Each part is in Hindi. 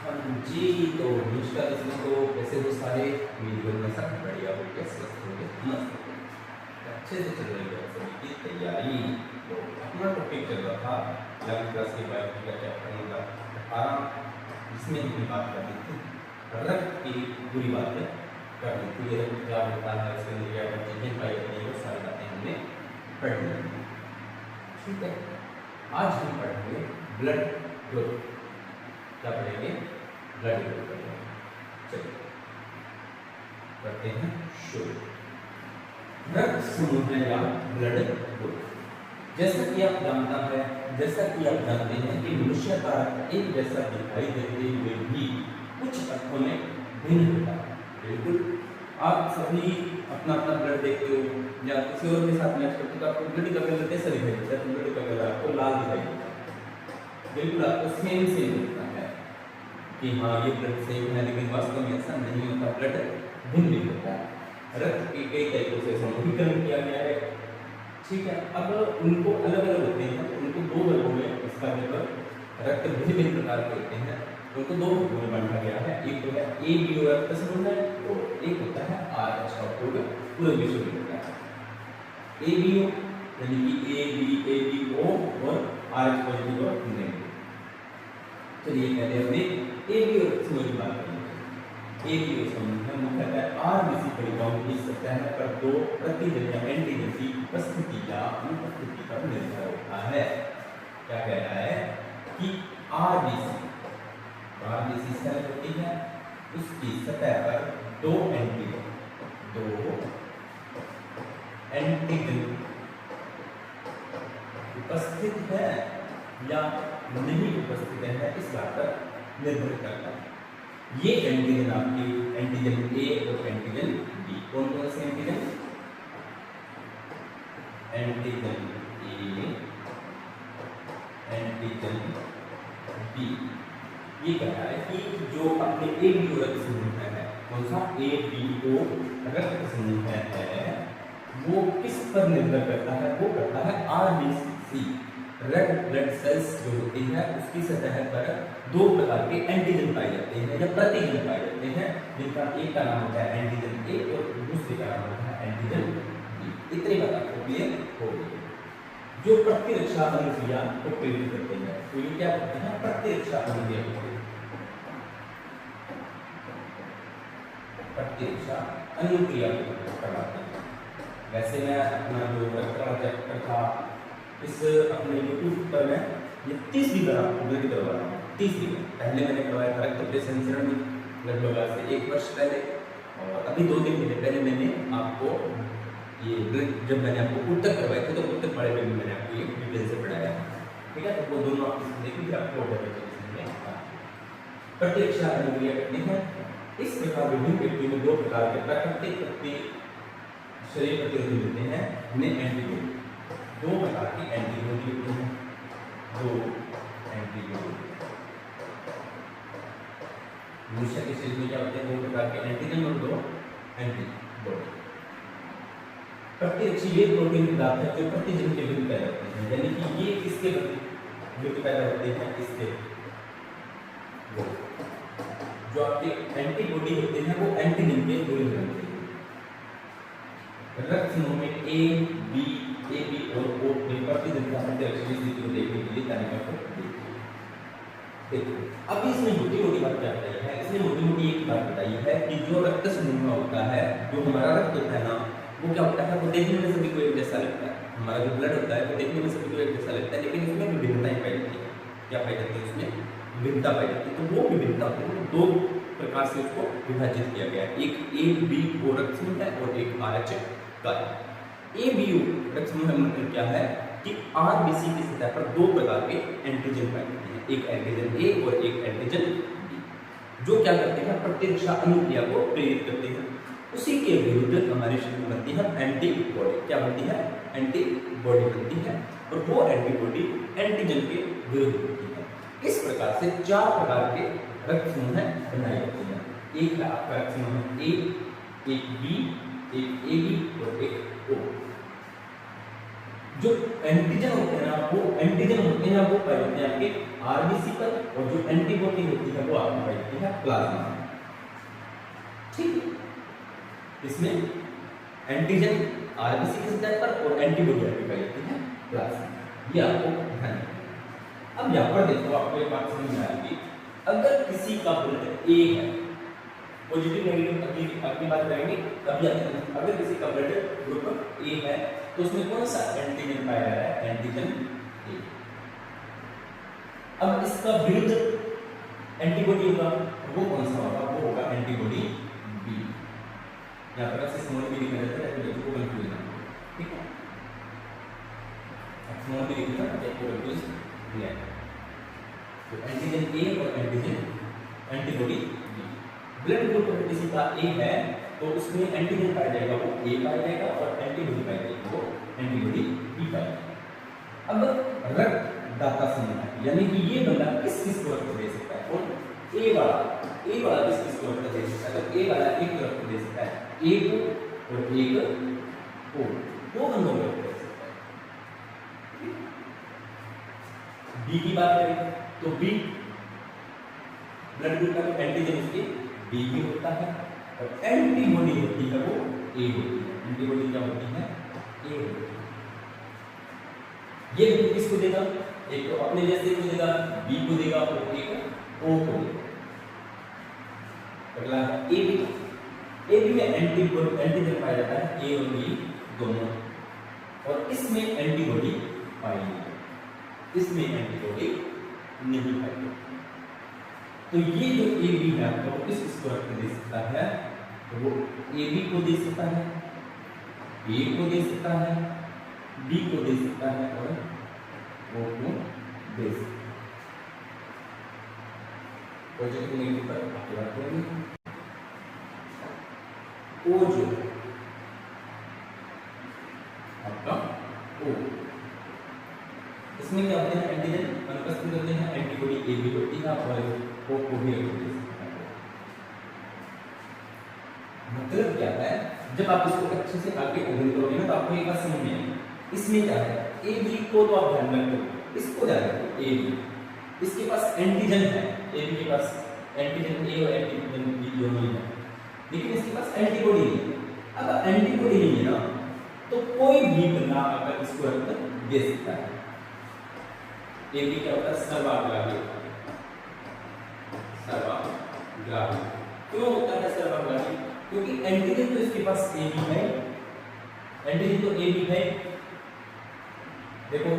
हाँ जी, तो नमस्कार दोस्तों। तो कैसे हो सारे? वीडियो में सब बढ़िया हो गया, स्वस्थ हो गया, मस्त हो गया, अच्छे से चल रही है सभी की तैयारी। तो अपना टॉपिक चल रहा था 11वीं क्लास के बायोलॉजी का चैप्टर नंबर 18, जिसमें हमने बात कर रही थी रक्त की बुरी बातें कर रही थी। ये रक्त क्या होता है, इसके अंदर क्या क्या चीजें पाई जाती है, वो सारी बातें हमने पढ़ ली। ठीक है, आज हम पढ़ेंगे ब्लड ग्रुप। क्या पढ़ेंगे? ब्लड ग्रुप पढ़ेंगे। चलिए करते हैं शुरू। रक्त समूह है या ब्लड ग्रुप। जैसा कि आप जानते हैं कि मनुष्य का रक्त एक जैसा दिखाई देते हुए भी कुछ अर्थों में भिन्न होता है। बिल्कुल, आप सभी अपना अपना ब्लड देखते हो या किसी और के साथ मैच करते हो तो आपको ब्लड का कलर कैसा दिखाई देता है? ब्लड का कलर आपको लाल दिखाई देता है। बिल्कुल, आपको सेम दिखता है कि हाँ ये ब्लड सेम है, लेकिन वास्तव में ऐसा नहीं होता। ब्लड भिन्न भिन्न होता है। रक्त के कई तरीकों से समूहीकरण किया गया है। ठीक है, अब उनको अलग अलग होते हैं, उनको दो वर्गों में इसका जब रक्त भिन्न भिन्न प्रकार के होते हैं उनको दो वर्गों में बांटा गया है। एक तो है ए बी रक्त समूह है और एक होता है आर एच का उपयोग पूरे विश्व में होता है। ए बी ओ यानी कि ए बी ओ और आर एच पॉजिटिव और नेगेटिव। चलिए पहले हमने ए बी रक्त समूह की बात करेंगे। ए बी ओ समूह है मुख्यतः आरबीसी कोशिकाओं की सतह पर दो प्रतिजन या एंटीजन की उपस्थिति या अनुपस्थिति पर निर्भर होता है। क्या कह रहा है कि आरबीसी सेल होती है, उसकी सतह पर दो एंटीजन उपस्थित है या नहीं उपस्थित है, इस बात पर निर्भर करता है। ये एंटीजन आपकी एंटीजन ए और एंटीजन बी, कौन कौन से antigen? Antigen A, antigen B. ये कह रहा है कि जो अपने ए बी ओ रक्त समूह है, कौन सा ए बी ओ रक्त समूह है, वो किस पर निर्भर करता है? वो करता है आरबीसी रेड ब्लड सेल्स जो होती है उसकी सतह पर दो प्रकार के एंटीजन पाए जाते हैं या प्रतिजन पाए जाते हैं, जिनका एक का नाम होता है एंटीजन ए और दूसरे का नाम होता है एंटीजन बी। इतनी बात आपको क्लियर हो गई। जो प्रतिरक्षा अनुक्रिया को प्रेरित करते हैं, तो ये क्या करते हैं? प्रतिरक्षा अनुक्रिया को करवाते हैं। वैसे मैं अपना जो रक्त का चैप्टर था इस अपने यूट्यूब पर मैं ये 30वीं बार आपको वीडियो करवा रहा हूँ। 30वीं बार। पहले मैंने करवाया था रक्त प्रेषण में लगभग आज से 1 वर्ष पहले, और अभी 2 दिन पहले मैंने आपको ये जब मैंने आपको उत्तर करवाए थे तो उत्तर पढ़े में भी मैंने आपको ये डिटेल से पढ़ाया। ठीक है, तो वो दोनों आप देखिए फिर आपको प्रतिरक्षा अनुक्रिया करते हैं। इस प्रकार विभिन्न व्यक्तियों में दो प्रकार के प्राकृतिक शरीर प्रतिरोधी होते हैं, उन्हें एंटीबॉडी। दो प्रकार की एंटीबॉडी होती हैं, दो एंटीबॉडी। मनुष्य के शरीर में क्या होते हैं? दो प्रकार के एंटीजन और दो एंटीबॉडी। प्रतिरक्षी ये प्रोटीन पदार्थ है जो प्रतिजन के विरुद्ध पैदा होते हैं, यानी कि ये किसके विरुद्ध पैदा होते हैं? इसके जो आपके एंटीबॉडी होते हैं वो एंटीजन के विरुद्ध होते हैं। रक्त समूह में ए बी और ओ में प्रतिजन का प्रतिरक्षी स्थिति को देखने के लिए तालिका को देखिए। अब इसमें मोटी बात क्या बताई है? इसने मोटी एक बात बताई है कि जो रक्त समूह होता है, जो हमारा रक्त होता है ना, वो क्या होता है? वो देखने में सभी को एक जैसा लगता है। हमारा जो ब्लड होता है वो देखने में सभी को एक जैसा लगता है, लेकिन उसमें विभिन्नताएं पाई जाती है। क्या पाई जाती है? उसमें विभिन्नता पाई जाती है। तो वो विभिन्नता दो प्रकार से उसको विभाजित किया गया है। एक ए बी ओ रक्त समूह है और एक आर एच का। ए बी ओ रक्त समूह का मतलब क्या है कि आरबीसी की सतह पर दो प्रकार के एंटीजन पाए जाते हैं, एक एंटीजन ए और एक एंटीजन बी, जो क्या करते हैं? प्रतिरक्षा अनुक्रिया को प्रेरित करते हैं। उसी के विरुद्ध हमारे शरीर में बनती है एंटीबॉडी। क्या बनती है? एंटीबॉडी बनती है, और वो एंटीबॉडी एंटीजन के विरुद्ध होती है। इस प्रकार से 4 प्रकार के रक्त समूह बनाए जाते हैं। एक है आपका रक्त समूह ए, एक बी, एक ए बी और एक ओ। जो एंटीजन होते हैं ना वो पाए जाते हैं आपके आरबीसी पर, और जो एंटीबॉडी होती है वो आपको पाई जाती है प्लाज्मा। ठीक है, इसमें एंटीजन आरबीसी की सतह पर और एंटीबॉडी आपकी पाई जाती है प्लाज्मा। ये आपको ध्यान रखना। अब यहाँ पर देखो आपको एक बात समझ में आएगी, अगर किसी का ब्लड ए है, पॉजिटिव नेगेटिव अभी अपनी बात करेंगे तभी आते हैं, अगर किसी का ब्लड ग्रुप ए है तो उसमें कौन सा एंटीजन पाया जा रहा है, एंटीजन ए। अब इसका विरुद्ध एंटीबॉडी होगा, वो कौन सा होगा, वो होगा एंटीबॉडी बी। यहाँ पर ऐसे स्मॉल बी लिखा जाता है ताकि बच्चों को कंफ्यूज ना हो। ठीक है, स्मॉल बी लिखा है ताकि कंफ्यूज नहीं आए। तो एंटीजन ए और एंटीबॉडी बी। ब्लड ग्रुप अगर किसी का ए है तो उसमें एंटीजन पाया जाएगा वो ए पाया जाएगा, और एंटीबॉडी पाया जाएगा वो एंटीबॉडी बी पाया जाएगा। अब रक्तदाता समूह है, यानी कि ये बंदा किस किस को रक्त दे सकता है, और ए वाला किस किस को रक्त दे सकता है, तो ए वाला एक को रक्त दे सकता है, ए को और एक को, दो बंदों को रक्त दे सकता है। बी की बात करें तो बी ब्लड ग्रुप का एंटीजन उसके बी भी होता है, और एंटीबॉडी होती है वो ए होती है। एंटीबॉडी क्या होती है, ए होती है। ये ग्रुप किसको देगा, एक तो अपने जैसे को देगा, बी को देगा, और एक ओ को देगा। अगला ए बी में एंटीजन पाया जाता है, ए और बी दोनों, और इसमें एंटीबॉडी पाई जाती है, इसमें एंटीबॉडी नहीं पाई जाती। तो ये जो ए बी है आपको किसको रक्त दे सकता है, तो वो ए बी को दे सकता है, ए को दे सकता है, बी को दे सकता है, और ओ को दे सकता है। पॉजिटिव नेगेटिव पर आपकी बात करेंगे। ओ जो आपका ओ, इसमें क्या होते हैं, एंटीजन अनुपस्थित होते हैं, एंटीबॉडी ए बी होती है, और ओ को भी रक्त दे सकता है। मतलब क्या है, जब आप इसको अच्छे से आगे अध्ययन करोगे ना तो आपको एक बात समझ में आएगी। इसमें क्या है, ए बी को तो आप ध्यान रखो, इसको ध्यान रखो, ए बी इसके पास एंटीजन है, ए बी के पास एंटीजन ए और एंटीजन बी दोनों ही है, लेकिन इसके पास एंटीबॉडी नहीं है। अगर एंटीबॉडी नहीं है ना तो कोई भी बंदा अगर इसको रक्त दे सकता है। ए बी क्या होता है, सर्वाग्राही होता है। सर्वाग्राही क्यों होता है सर्वाग्राही, क्योंकि एंटीजन तो इसके पास ए बी है, एंटीजन तो ए बी है। देखो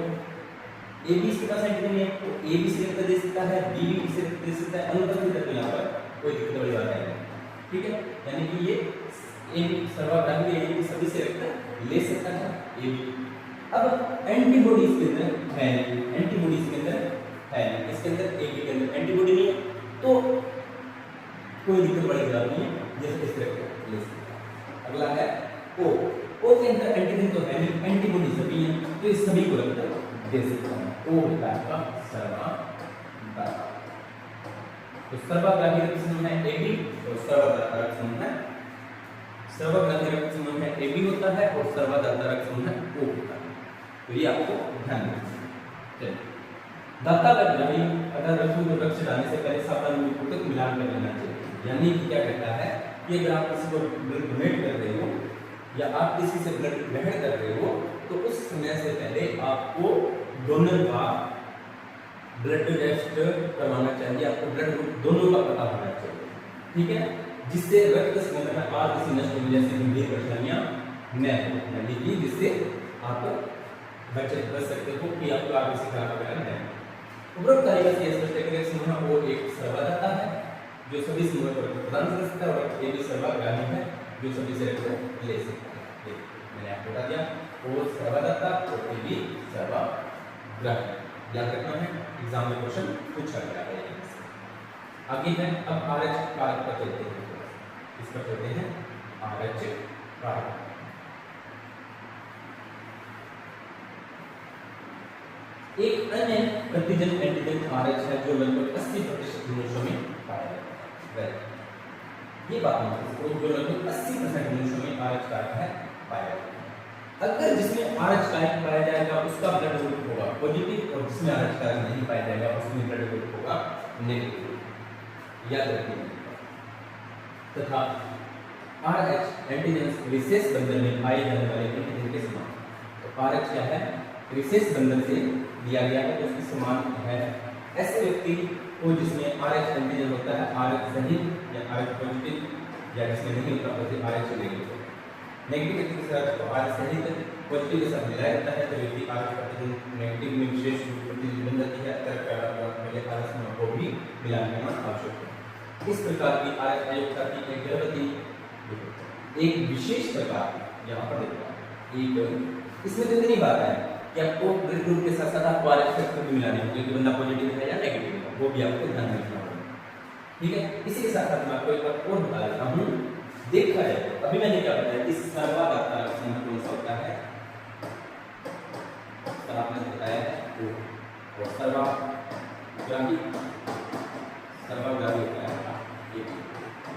ए बी इसके पास एंटीजन है तो ए बी से रक्त दे सकता है, बी भी से रक्त दे सकता है, अनुपस्थित रक्त यहाँ पर कोई दिक्कत वाली बात नहीं है। ठीक है, यानी कि ये ए बी सर्वाग्राही है, यानी कि सभी से रक्त ले सकता है ए बी। अब एंटीबॉडी इसके अंदर है, एंटीबॉडी इसके अंदर है, इसके अंदर ए बी के अंदर एंटीबॉडी नहीं है तो कोई दिक्कत वाली बात नहीं है, जैसे इस तरह ले सकता है। अगला है ओ के अंदर एंटीजन तो है नहीं, एंटीबॉडी सभी है, तो इस सभी को रक्त दे सकता है। ओ होता है आपका सर्वाग्राही। तो सर्वाग्राही रक्त समूह है ए बी, और सर्वदाता रक्त समूह है, सर्वाग्राही रक्त समूह है ए बी होता है, और सर्वदाता रक्त समूह है ओ होता है। तो ये आपको ध्यान रखना है। दाता का ग्राही अगर रज्जु को रक्त डालने से पहले सावधानीपूर्वक मिलान कर लेना चाहिए। यानी कि क्या कहता है कि अगर आप किसी को ब्लड डोनेट कर रहे हो या आप किसी से ब्लड ग्रहण कर रहे हो तो उस समय से पहले आपको डोनर का ब्लड टेस्ट करवाना चाहिए, आपको ब्लड ग्रुप दोनों का पता होना चाहिए। ठीक है, जिससे रक्त संग्रह में और किसी नष्ट होने जैसी गंभीर परेशानियां न हो, यानी कि जिससे आप बच सकते हो कि आपको आगे से खराब वगैरह नहीं। उपरोक्त तालिका से स्पष्ट है कि समूह वो एक सर्वदाता है जो सभी समूह को प्रदान कर सकता है, और एक सर्वाग्राही है जो सभी से रक्त ले सकता है। मैंने आपको बता दिया वो सर्वदाता और ए बी सर्वाग्राही। याद रखना है, एग्जाम में क्वेश्चन पूछा गया है। आगे है अब आरएच कारक पर चलते हैं, इस पर चलते हैं आरएच कारक। एक अन्य प्रतिजन एंटीजन आरएच है जो लगभग 80% मनुष्यों में पाया जाता है। ये बात मत करो, जो लगभग 80% मनुष्यों में आरएच कारक है पाया जाता है। अगर जिसमें आरएच कारक पाया जाएगा उसका ब्लड ग्रुप होगा पॉजिटिव, और जिसमें आरएच कारक नहीं पाया जाएगा उसमें ब्लड ग्रुप होगा नेगेटिव। याद रखिए। तथा आरएच एंटीजन विशेष बंधन में पाए जाने वाले एंटीजन के समान। तो आरएच क्या है? विशेष बंधन से दिया गया है तो उसके समान है। ऐसे व्यक्ति को जिसमें आरएच एंटीजन होता है आरएच सहित या आरएच पॉजिटिव, या जिसमें नहीं होता तो आरएच नेगेटिव। नेगेटिव व्यक्ति के साथ तो आरएच सहित पॉजिटिव के साथ मिलाया जाता है तो व्यक्ति आरएच एंटीजन नेगेटिव में विशेष प्रतिनिधि बन जाती है। तरह का पहले आरएच को भी मिलान करना आवश्यक है। इस प्रकार की आरएच अयोग्यता की एक गर्भवती एक विशेष प्रकार यहाँ पर देखो एक इसमें तो इतनी बात है कि आपको ब्लड ग्रुप के साथ साथ आपको आरएच फैक्टर भी मिलाने होंगे कि बंदा पॉजिटिव है या नेगेटिव है, वो भी आपको ध्यान रखना होगा। ठीक है, इसी के साथ साथ मैं आपको एक बार और बता देता हूँ। देखा जाए तो अभी मैंने क्या बताया कि सर्वादाता लक्षण कौन सा होता है, आपने बताया है वो सर्वाग्राही होता है।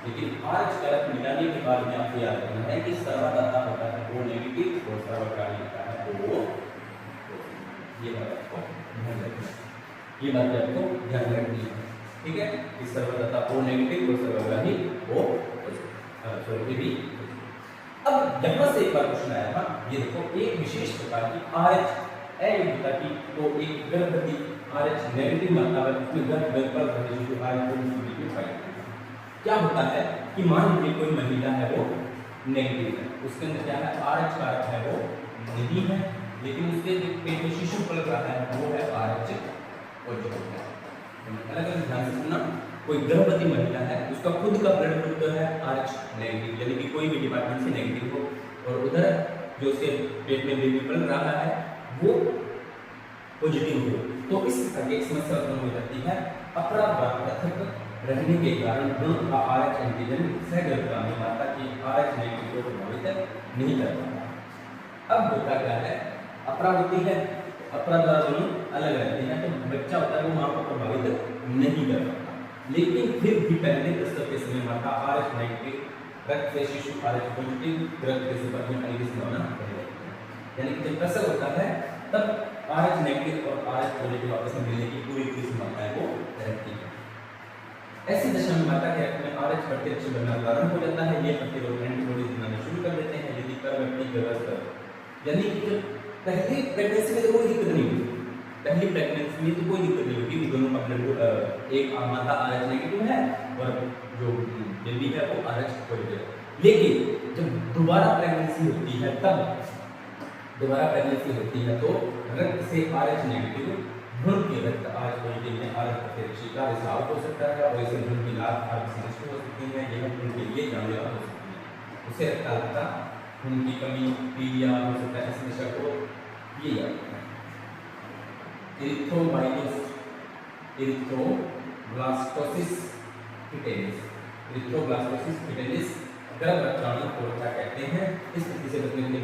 लेकिन आरएच कारक मिलाने के बाद में आपको याद रखना है कि सर्वादाता होता है वो नेगेटिव और सर्वाग्राही होता है वो। ये बात आपको ध्यान रखनी है, ये बात आपको ध्यान रखनी है। ठीक है, इस सर्वादाता वो नेगेटिव और सर्वाग्राही वो भी। अब यहाँ से एक बार क्वेश्चन आया था, ये देखो एक विशेष प्रकार की आरएच अयोग्यता की तो एक गर्भवती आरएच नेगेटिव मात्रा है उसमें गर्भगर्भ पर जो आरएच क्या होता है कि मान लीजिए कोई महिला है वो नेगेटिव है, उसके अंदर क्या है आरएच कारक है वो नहीं है, लेकिन उसके जो पेट में शिशु पल रहा है वो है आरएच पॉजिटिव है। अलग अलग ध्यान से सुनना, कोई गर्भवती महिला है उसका खुद का ब्लड ग्रुप जो है आरएच नेगेटिव, यानी कि कोई भी डिपार्टमेंट से नेगेटिव हो, और उधर जो उसके पेट में बेबी पल रहा है वो पॉजिटिव हो, तो इस तरह की समस्या उत्पन्न हो जाती है। अपराध रहने के कारण दोनों का आरएच एंटीजन सहगर्भगामी माता की आरएच नेगेटिव को प्रभावित नहीं कर पाता। अब होता क्या है, अपरा होती है, अपरा द्वारा दोनों अलग रहते हैं तो बच्चा होता है वो मां को प्रभावित नहीं कर पाता, लेकिन फिर भी पहले प्रसव के समय माता आरएच नेगेटिव रक्त से शिशु आरएच पॉजिटिव रक्त के संपर्क में आने की संभावना बढ़ जाती है। यानी कि जब प्रसव होता है तब आरएच नेगेटिव और आरएच पॉजिटिव आपस में मिलने की पूरी संभावना वो रहती है। ऐसी दशा में माता के रक्त में आरएच प्रतिरक्षी बनना प्रारंभ हो जाता है, ये प्रतिरोध एंटीबॉडीज बनाना शुरू कर देते हैं यदि गर्भवती गर्भस्थ, यानी कि जब पहली प्रेगनेंसी में तो कोई दिक्कत नहीं होती, पहली प्रेगनेंसी में तो कोई दिक्कत नहीं होती, दोनों का ब्लड एक माता आरएच नेगेटिव है और जो बेबी है वो आरएच पॉजिटिव है। लेकिन जब दोबारा प्रेगनेंसी होती है तब दोबारा प्रेगनेंसी होती है तो रक्त से आरएच नेगेटिव भ्रूण के रक्त आरएच पॉजिटिव में आरएच प्रतिरक्षी का रिसाव हो सकता है और इसे भ्रूण की लाभ आरएच नष्ट हो सकती है, यह भ्रूण के लिए जानलेवा हो सकती है। उसे रक्ताल्पता, खून की कमी, पीलिया हो सकता है, इस दशा को ये याद रखना है। इरिथ्रोब्लास्टोसिस फिटेलिस गर्भरक्षण को क्या कहते हैं, इस स्थिति से बचने के लिए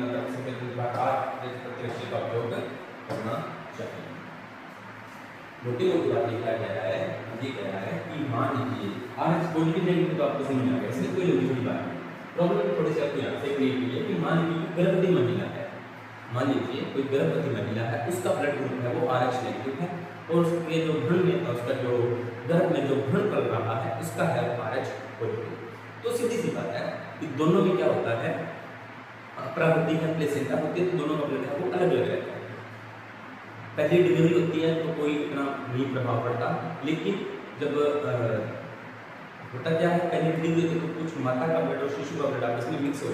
माता प्रतिरक्षी का उपयोग करना चाहिए। मोटी बात ये क्या कह रहा है, ये कह रहा है कि मान लीजिए आरएच पॉजिटिव नेगेटिव तो आपको समझ आ गया, इसमें कोई लंबी छोटी बात नहीं। प्रॉब्लम थोड़ी सी आपको यहाँ से क्लियर की है कि मान लीजिए गर्भवती महिला है, मान लीजिए कोई गर्भवती महिला है उसका ब्लड ग्रुप है वो आरएच नेगेटिव है और उसके जो भ्रूण में उसका जो गर्भ में जो भ्रूण पल रहा है उसका है आरएच पॉजिटिव। तो सीधी सी बात है कि दोनों में क्या होता है, अपरावृत्ति है प्लेसेंटा होती है, तो दोनों का ब्लड है वो अलग अलग रहता है। पहली डिलीवरी होती है तो कोई इतना नहीं प्रभाव पड़ता, लेकिन जब होता क्या है पहली डिलीवरी होती है तो कुछ माता का ब्लड और शिशु का ब्लड आपस में मिक्स हो